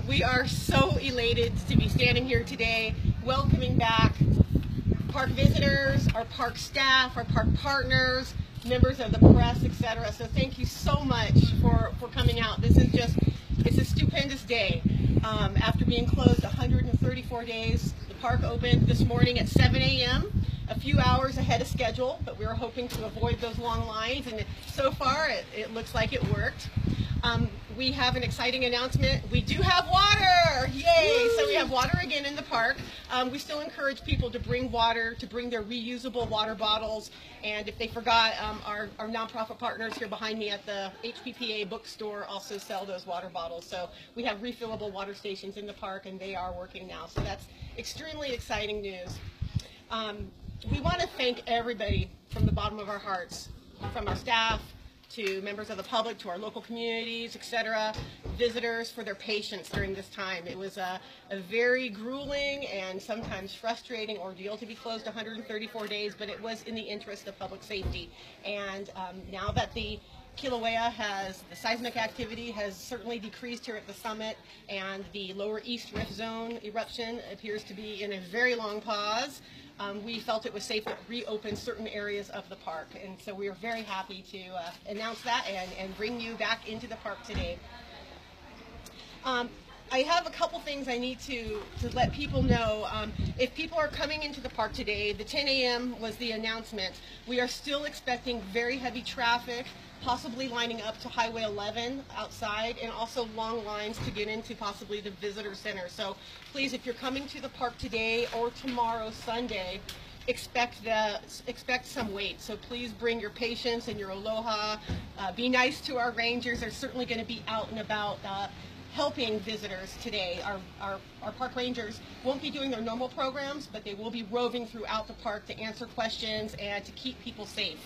We are so elated to be standing here today, welcoming back park visitors, our park staff, our park partners, members of the press, etc. So thank you so much for coming out. This is just, it's a stupendous day. After being closed 134 days, the park opened this morning at 7 a.m., a few hours ahead of schedule, but we were hoping to avoid those long lines, and so far it looks like it worked. We have an exciting announcement. We do have water! Yay! So we have water again in the park. We still encourage people to bring water, to bring their reusable water bottles, and if they forgot, our nonprofit partners here behind me at the HPPA bookstore also sell those water bottles. So we have refillable water stations in the park, and they are working now. So that's extremely exciting news. We want to thank everybody from the bottom of our hearts, from our staff, to members of the public, to our local communities, etc., visitors, for their patience during this time. It was a very grueling and sometimes frustrating ordeal to be closed 134 days, but it was in the interest of public safety. And now that the Kilauea the seismic activity has certainly decreased here at the summit, and the lower East Rift Zone eruption appears to be in a very long pause, we felt it was safe to reopen certain areas of the park. And so we are very happy to announce that and bring you back into the park today. I have a couple things I need to let people know. If people are coming into the park today, the 10 a.m. was the announcement. We are still expecting very heavy traffic, possibly lining up to Highway 11 outside, and also long lines to get into possibly the visitor center. So please, if you're coming to the park today or tomorrow, Sunday, expect some wait. So please bring your patience and your aloha. Be nice to our rangers. They're certainly going to be out and about helping visitors today. Our park rangers won't be doing their normal programs, but they will be roving throughout the park to answer questions and to keep people safe.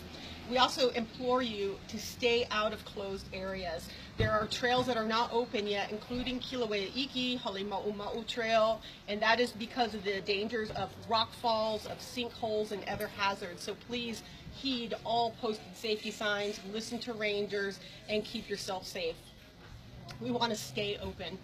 We also implore you to stay out of closed areas. There are trails that are not open yet, including Kilauea Iki, Halima'uma'u Trail, and that is because of the dangers of rock falls, of sinkholes, and other hazards. So please heed all posted safety signs, listen to rangers, and keep yourself safe. We want to stay open.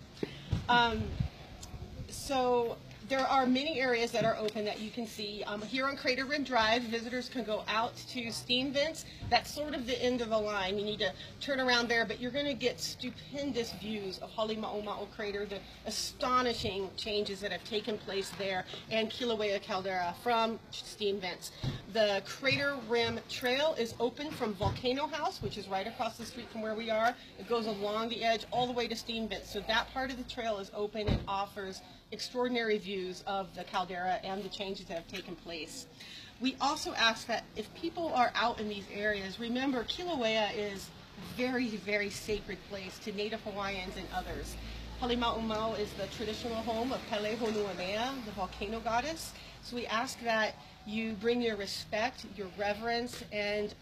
So there are many areas that are open that you can see. Here on Crater Rim Drive, visitors can go out to steam vents. That's sort of the end of the line. You need to turn around there, but you're going to get stupendous views of Halima'uma'u Crater, the astonishing changes that have taken place there, and Kilauea Caldera from steam vents. The Crater Rim Trail is open from Volcano House, which is right across the street from where we are. It goes along the edge all the way to steam vents. So that part of the trail is open and offers extraordinary views of the caldera and the changes that have taken place. We also ask that if people are out in these areas, remember Kilauea is a very, very sacred place to Native Hawaiians and others. Halima'uma'u is the traditional home of Pelehonuamea, the volcano goddess. So we ask that you bring your respect, your reverence, and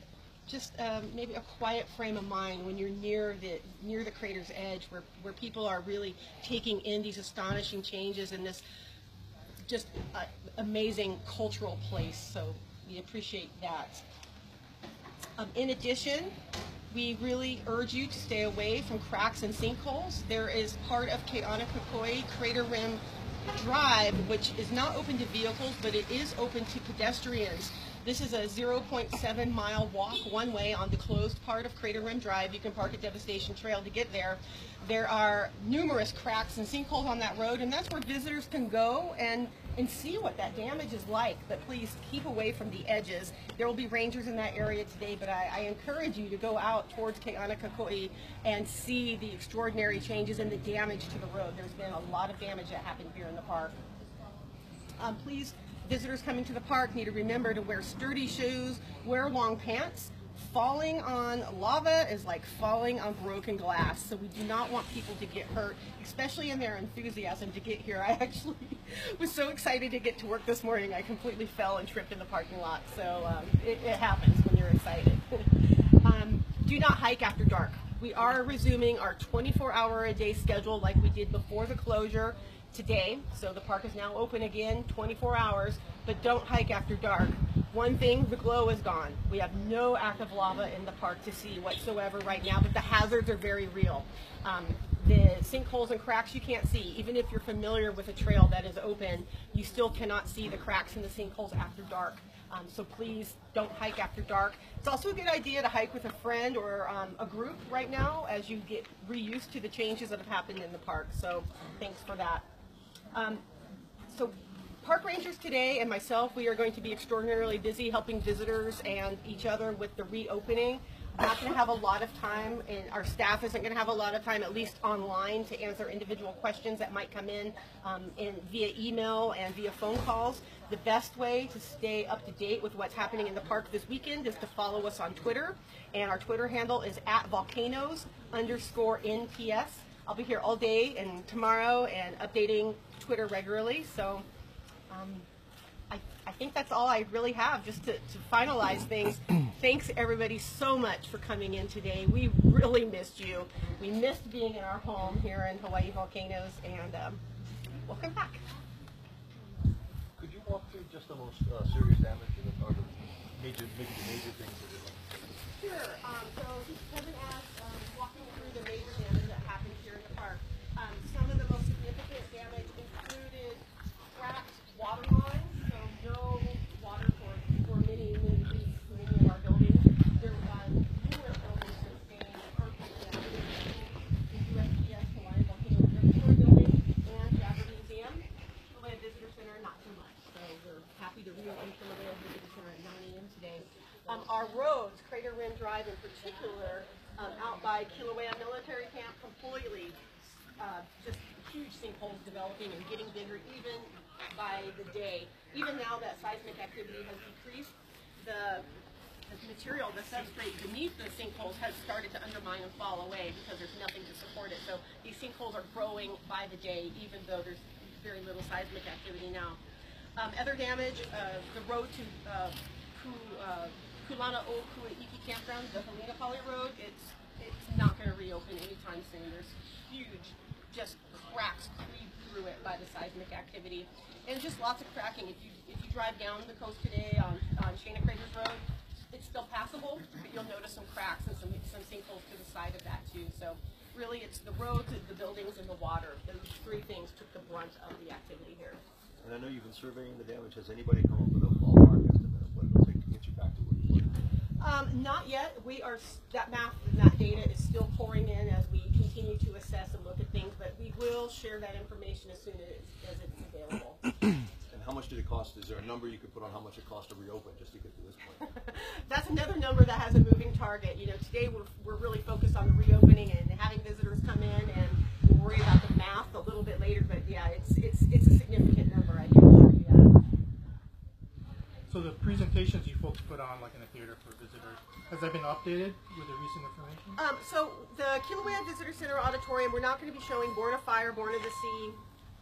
just maybe a quiet frame of mind when you're near the crater's edge, where people are really taking in these astonishing changes in this just amazing cultural place. So we appreciate that. In addition, we really urge you to stay away from cracks and sinkholes. There is part of Ke'anakakoi Crater Rim Drive, which is not open to vehicles, but it is open to pedestrians. This is a 0.7 mile walk one way on the closed part of Crater Rim Drive. You can park at Devastation Trail to get there. There are numerous cracks and sinkholes on that road, and that's where visitors can go and see what that damage is like. But please keep away from the edges. There will be rangers in that area today, but I encourage you to go out towards Ke'anakakoi and see the extraordinary changes and the damage to the road. There's been a lot of damage that happened here in the park. Please, visitors coming to the park need to remember to wear sturdy shoes, wear long pants. Falling on lava is like falling on broken glass, so we do not want people to get hurt, especially in their enthusiasm to get here. I actually was so excited to get to work this morning, I completely fell and tripped in the parking lot, so it happens when you're excited. Do not hike after dark. We are resuming our 24-hour-a-day schedule like we did before the closure today, so the park is now open again 24 hours, but don't hike after dark. One thing, the glow is gone. We have no active lava in the park to see whatsoever right now, but the hazards are very real. the sinkholes and cracks you can't see. Even if you're familiar with a trail that is open, you still cannot see the cracks in the sinkholes after dark. So please don't hike after dark. It's also a good idea to hike with a friend or a group right now as you get reused to the changes that have happened in the park. So thanks for that. So park rangers today and myself, we are going to be extraordinarily busy helping visitors and each other with the reopening. I'm not going to have a lot of time, and our staff isn't going to have a lot of time, at least online, to answer individual questions that might come in via email and via phone calls. The best way to stay up to date with what's happening in the park this weekend is to follow us on Twitter, and our Twitter handle is @volcanoes_NTS. I'll be here all day and tomorrow and updating Twitter regularly. So I think that's all I really have just to finalize things. Thanks everybody so much for coming in today. We really missed you. We missed being in our home here in Hawai'i Volcanoes, and welcome back. Could you walk through just the most serious damage or the major things that it like? Sure. So Kevin asked, walking through the major damage that happened here in the park. Some of the most significant damage included cracked water lines. No water for many weeks, many of our buildings. There were numerous buildings sustained earthquake damage, the USGS Hawai'i Volcanoes Observatory building and Jagged Museum. Kilauea Visitor Center, not too much. So we're happy to reopen Kilauea Visitor Center at 9 a.m. today. Our roads, Crater Rim Drive in particular, out by Kilauea Military Camp, completely just huge sinkholes developing and getting bigger even by the day. Even now that seismic activity has decreased, the material, the substrate beneath the sinkholes has started to undermine and fall away because there's nothing to support it. So these sinkholes are growing by the day, even though there's very little seismic activity now. Other damage, the road to Kulana O Kuaiki Campground, the Helena Poly Road, it's not going to reopen anytime soon. There's huge just cracks creep through it by the seismic activity. And just lots of cracking. If you drive down the coast today on Shana Craters Road, it's still passable, but you'll notice some cracks and some sinkholes to the side of that too. So really it's the roads, the buildings, and the water. Those three things took the brunt of the activity here. And I know you've been surveying the damage. Has anybody come up with a ballpark estimate of what it'll take to get you back to where you were? Not yet. That math and that data is still pouring in as we continue to assess and look at things, but we will share that information as soon as it's available. And how much did it cost? Is there a number you could put on how much it cost to reopen just to get to this point? That's another number that has a moving target. You know, today we're really focused on the reopening and having visitors come in, and we'll worry about the math a little bit later. But yeah, it's a significant number. I can assure you that. So the presentations you folks put on, like in the theater for visitors, has that been updated with the recent information? So the Kilauea Visitor Center Auditorium, we're not going to be showing Born of Fire, Born of the Sea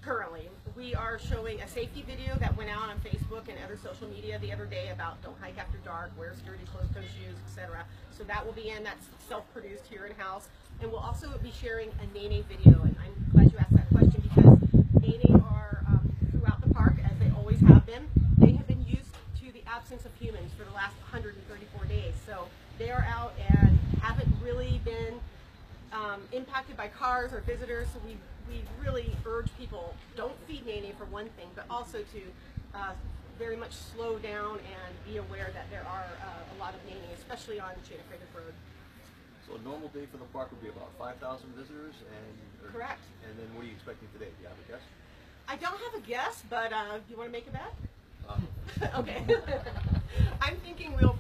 currently. We are showing a safety video that went out on Facebook and other social media the other day about don't hike after dark, wear sturdy closed-toe shoes, etc. So that will be in. That's self-produced here in-house. And we'll also be sharing a Nene video. And I'm glad you asked that question because Nene are throughout the park, as they always have been. They have been used to the absence of humans for the last 134 days. So they are out and haven't really been impacted by cars or visitors. So we really urge people, don't feed Nene for one thing, but also to very much slow down and be aware that there are a lot of Nene, especially on Shana Craters Road. So a normal day for the park would be about 5,000 visitors, Correct. And then what are you expecting today? Do you have a guess? I don't have a guess, but do you want to make a bet? Okay. I'm thinking we'll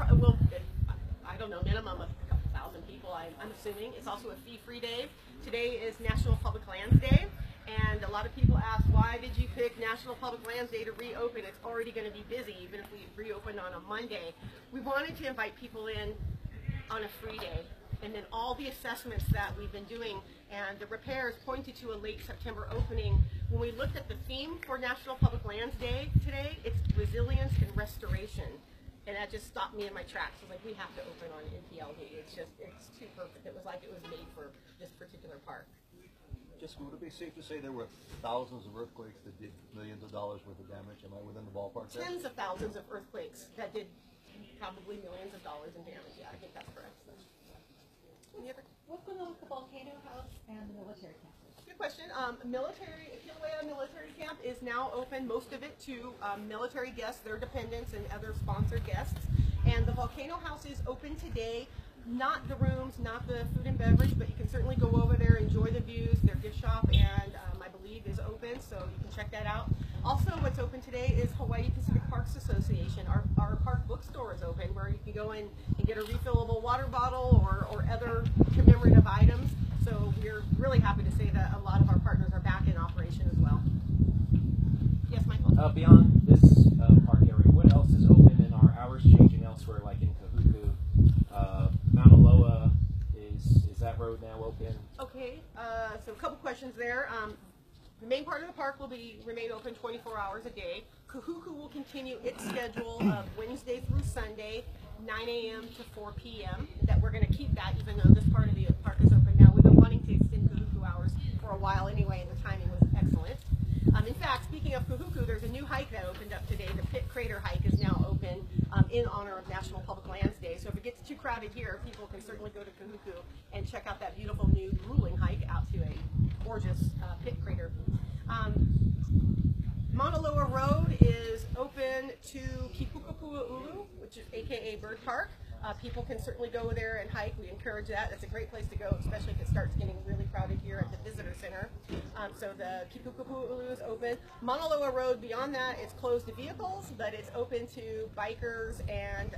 I don't know, minimum of a couple thousand people. I'm assuming it's also a fee-free day. Today is National Public Lands Day, and a lot of people ask, why did you pick National Public Lands Day to reopen? It's already going to be busy, even if we reopen on a Monday. We wanted to invite people in on a free day, and then all the assessments that we've been doing and the repairs pointed to a late September opening. When we looked at the theme for National Public Lands Day today, it's resilience and restoration. And that just stopped me in my tracks. I was like, we have to open on NPLD. It's too perfect. It was like it was made for this particular park. Just would it be safe to say there were thousands of earthquakes that did millions of dollars worth of damage? Am I within the ballpark there? Tens of thousands of earthquakes that did probably millions of dollars in damage. Yeah, I think that's correct. Any other? What's going on with the volcano house and the military campus? Good question. Kilauea Military Camp is now open, most of it to military guests, their dependents, and other sponsored guests. And the Volcano House is open today. Not the rooms, not the food and beverage, but you can certainly go over there, enjoy the views. Their gift shop, and I believe, is open, so you can check that out. Also, what's open today is Hawaii Pacific Parks Association. Our park bookstore is open, where you can go in and get a refillable water bottle or other commemorative items. So we're really happy to say that a lot of our partners are back in operation as well. Yes, Michael? Beyond this park area, what else is open, and are hours changing elsewhere, like in Kahuku? Mauna Loa, is that road now open? Okay, so a couple questions there. The main part of the park will remain open 24 hours a day. Kahuku will continue its schedule of Wednesday through Sunday, 9 a.m. to 4 p.m. That we're going to keep that, even though this part of the park is open now. We've been wanting to extend Kahuku hours for a while anyway, and the timing was excellent. In fact, speaking of Kahuku, there's a new hike that opened up today. The Pit Crater hike is now open in honor of National Public Lands Day. So if it gets too crowded here, people can certainly go to Kahuku and check out that beautiful new grueling hike out to a gorgeous Pit Crater. Mauna Loa Road is open to Kipukapua'ulu, which is aka Bird Park. People can certainly go there and hike. We encourage that. That's a great place to go, especially if it starts getting really crowded here at the visitor center. So the Kipukapua'ulu is open. Mauna Loa Road, beyond that, it's closed to vehicles, but it's open to bikers and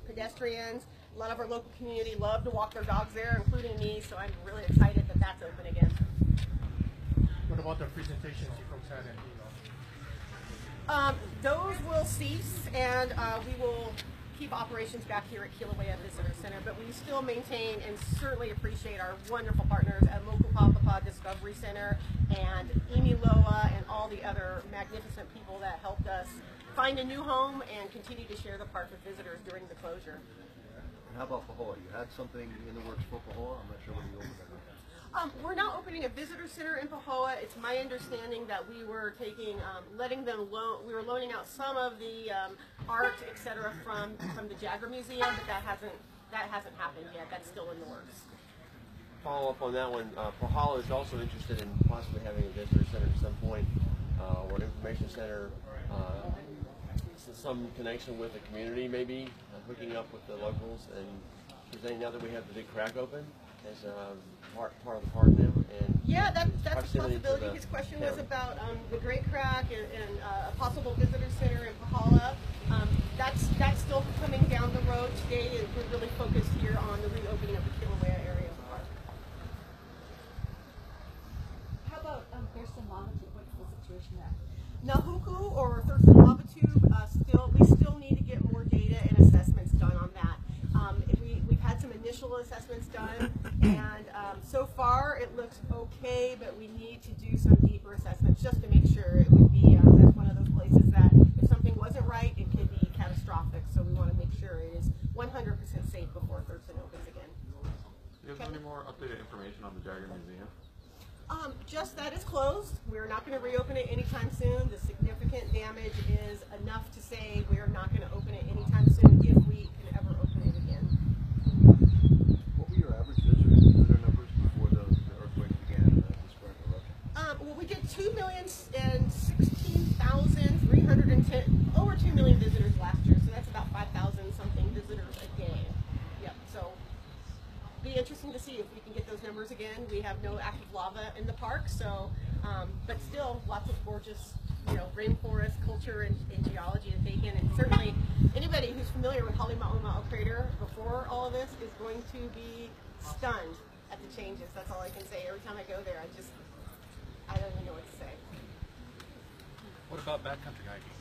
pedestrians. A lot of our local community love to walk their dogs there, including me, so I'm really excited that that's open again. What about the presentations you folks had in Hilo? Those will cease, and we will keep operations back here at Kilauea Visitor Center, but we still maintain and certainly appreciate our wonderful partners at Mokupapapa Discovery Center and Imiloa and all the other magnificent people that helped us find a new home and continue to share the park with visitors during the closure. And how about Pahoa? You had something in the works for Pahoa? I'm not sure what you opened. We're now opening a visitor center in Pahoa. It's my understanding that we were taking, we were loaning out some of the art, etc., from the Jagger Museum, but that hasn't happened yet. That's still in the works. Follow up on that one. Pahala is also interested in possibly having a visitor center at some point, or an information center, some connection with the community, maybe hooking up with the locals and presenting. Now that we have the big crack open as part of the park now, and yeah, that's a possibility. His question was about the Great Crack and a possible visitor center in Pahala. That's still coming down the road. Today we're really focused here on the reopening of the Kilauea area of the park. How about Thurston Lava Tube? What's the situation there? Nahuku or Thurston Lava Tube, we still need to get more data and assessments done on that. We've had some initial assessments done, and so far it looks okay, but we need to do some deeper assessments just to make sure it would be that's one of those places that if something wasn't right, it could be catastrophic. So we want to make sure it is 100% safe before Thurston opens again. Do you have any more updated information on the Jagger Museum? Just that it's closed. We're not going to reopen it anytime soon. The significant damage is enough to say we're not going to open it anytime soon if we can ever open it again. What were your average visitor numbers before the earthquake began and this current eruption? Well, we did 2,016,310, over 2 million visitors last year, so that's about 5,000 something visitors a day. Yep, so be interesting to see if we can get those numbers again. We have no active lava in the park, so but still lots of gorgeous, rainforest culture and geology to take in, and certainly anybody who's familiar with Halemaumau Crater before all of this is going to be stunned at the changes. That's all I can say. Every time I go there, I don't even know what to say. What about backcountry hiking?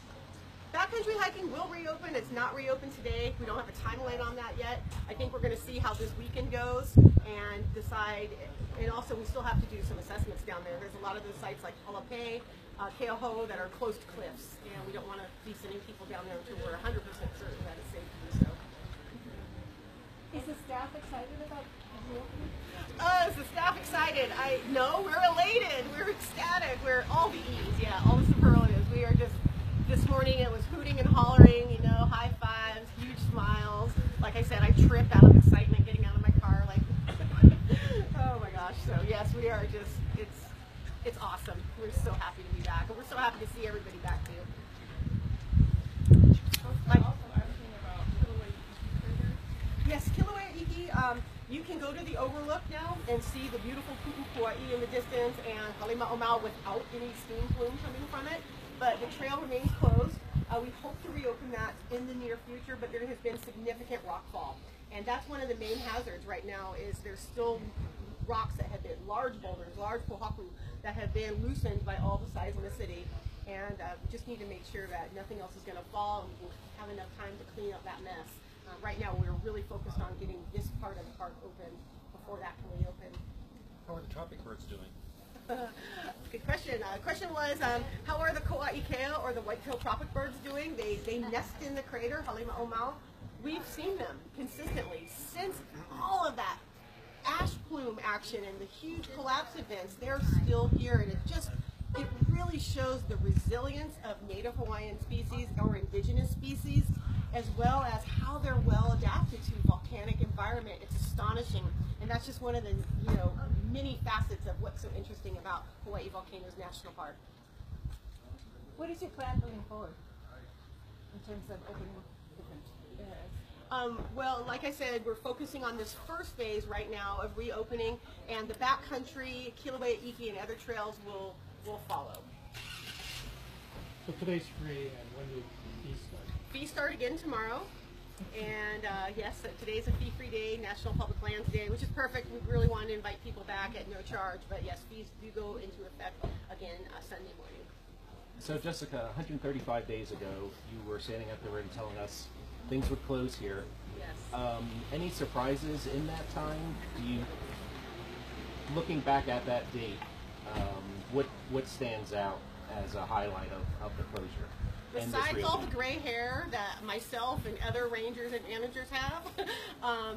Backcountry hiking will reopen. It's not reopened today. We don't have a timeline on that yet. I think we're going to see how this weekend goes and decide. And also, we still have to do some assessments down there. There's a lot of those sites like Halape, Keoho that are close to cliffs, and we don't want to be sending people down there until we're 100% certain that it's safe to do so. Is the staff excited about the reopening? Is the staff excited? No, we're elated. We're ecstatic. We're all the E's, all the superlatives. We are just. This morning it was hooting and hollering, high fives, huge smiles. Like I said, I tripped out of excitement getting out of my car. Like, we are just, it's awesome. We're so happy to be back, and we're so happy to see everybody back too. Yes, Kilauea Iki. You can go to the overlook now and see the beautiful Pu'u in the distance and Halima'omau without any steam plume coming from it. But the trail remains closed. We hope to reopen that in the near future, but there has been significant rockfall. And that's one of the main hazards right now is there's still rocks that have been, large boulders, large pohaku, that have been loosened by all the sides in the city. And we just need to make sure that nothing else is going to fall and we can have enough time to clean up that mess. Right now, we're really focused on getting this part of the park open before that can reopen. How are the tropic birds doing? Good question. The question was, how are the koa'ikea or the white-tailed tropic birds doing? They nest in the crater, Halima'omau. We've seen them consistently since all of that ash plume action and the huge collapse events. They're still here, and it really shows the resilience of Native Hawaiian species or indigenous species, as well as how they're well adapted to volcanic environment. It's astonishing, and that's just one of the many facets of what's so interesting about Hawai'i Volcanoes National Park. What is your plan moving forward in terms of opening different areas? Well, like I said, we're focusing on this first phase right now of reopening, and the backcountry, Kilauea Iki, and other trails will follow. So today's free, and when do fees start? Fees start again tomorrow, and yes, today's a fee-free day, National Public Lands Day, which is perfect. We really want to invite people back at no charge, but yes, fees do go into effect again Sunday morning. So Jessica, 135 days ago, you were standing up there and telling us things would close here. Yes. Any surprises in that time? Looking back at that date, what stands out as a highlight of the closure? Besides all the gray hair that myself and other rangers and managers have, I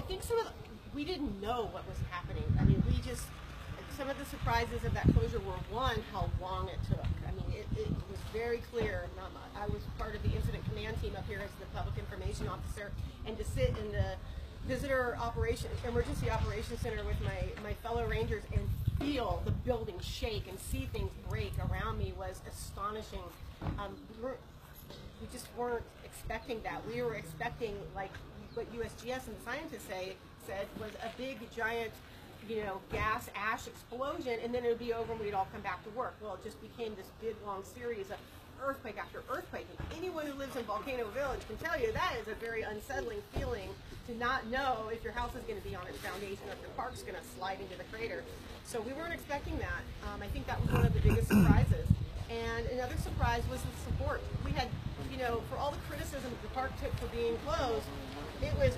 think we didn't know what was happening. I mean, some of the surprises of that closure were, one, how long it took. I mean, it was very clear. I was part of the incident command team up here as the public information officer, and to sit in the emergency operations center with my fellow rangers and feel the building shake and see things break around me was astonishing. We just weren't expecting that. We were expecting, like what USGS and the scientists said, was a big, giant, gas ash explosion, and then it would be over and we'd all come back to work. Well, it just became this big, long series of earthquake after earthquake. And anyone who lives in Volcano Village can tell you that is a very unsettling feeling to not know if your house is going to be on its foundation or if your park's going to slide into the crater. So we weren't expecting that. I think that was one of the biggest surprises. And another surprise was the support. We had, for all the criticism the park took for being closed, it was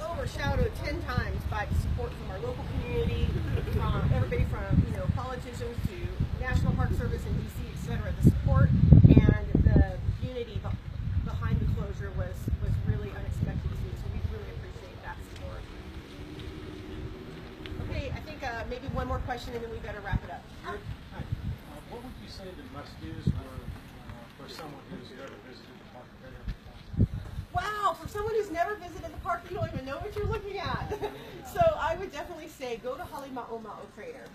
overshadowed 10 times by the support from our local community, everybody from politicians to National Park Service in DC, etc. The support and the unity behind the closure was really unexpected to me. So we really appreciate that support. Okay, I think maybe one more question and then we better wrap it up. Hi. What would you say the must-dos were for someone who's never visited the park? Wow, for someone who's never visited the park, you don't even know what you're looking at. So I would definitely say go to Halima'omau crater.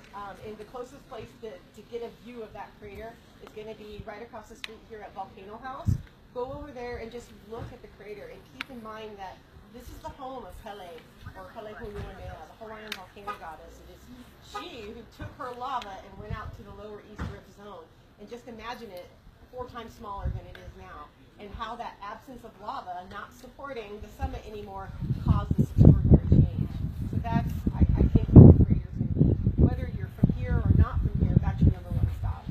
And the closest place to get a view of that crater is going to be right across the street here at Volcano House. Go over there and just look at the crater and keep in mind that this is the home of Pele, or Pelehunuamea, the Hawaiian volcano goddess. It is she who took her lava and went out to the lower East Rift Zone. And just imagine it 4 times smaller than it is now. And how that absence of lava not supporting the summit anymore caused this extraordinary change. So that's, I think, what the crater is going to be. Whether you're from here or not from here, that's your #1 stop.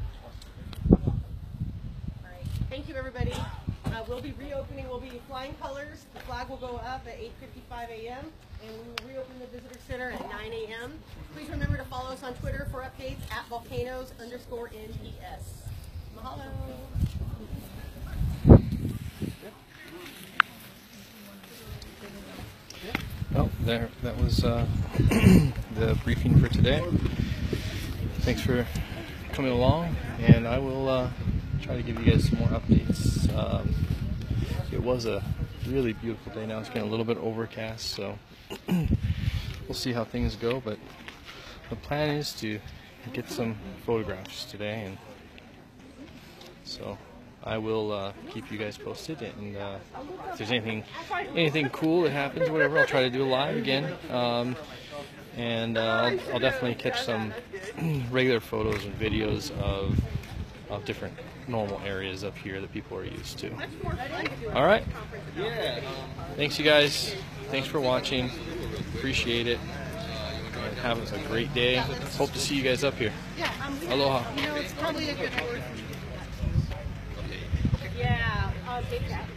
All right. Thank you, everybody. We'll be reopening. We'll be flying colors. The flag will go up at 8:55 a.m. and we will reopen the visitor center at 9 a.m. Please remember to follow us on Twitter for updates at volcanoes_NPS. Mahalo. Well, that was the briefing for today. Thanks for coming along, and I will try to give you guys some more updates. It was a really beautiful day. Now it's getting a little bit overcast, so we'll see how things go, but the plan is to get some photographs today, and so I will keep you guys posted, and if there's anything cool that happens, whatever, I'll try to do a live again, and I'll definitely catch some regular photos and videos of different normal areas up here that people are used to. All right. Thanks, you guys. Thanks for watching. Appreciate it. And have a great day. Hope to see you guys up here. Aloha. You know, it's probably a good word. Yeah, I'll take that.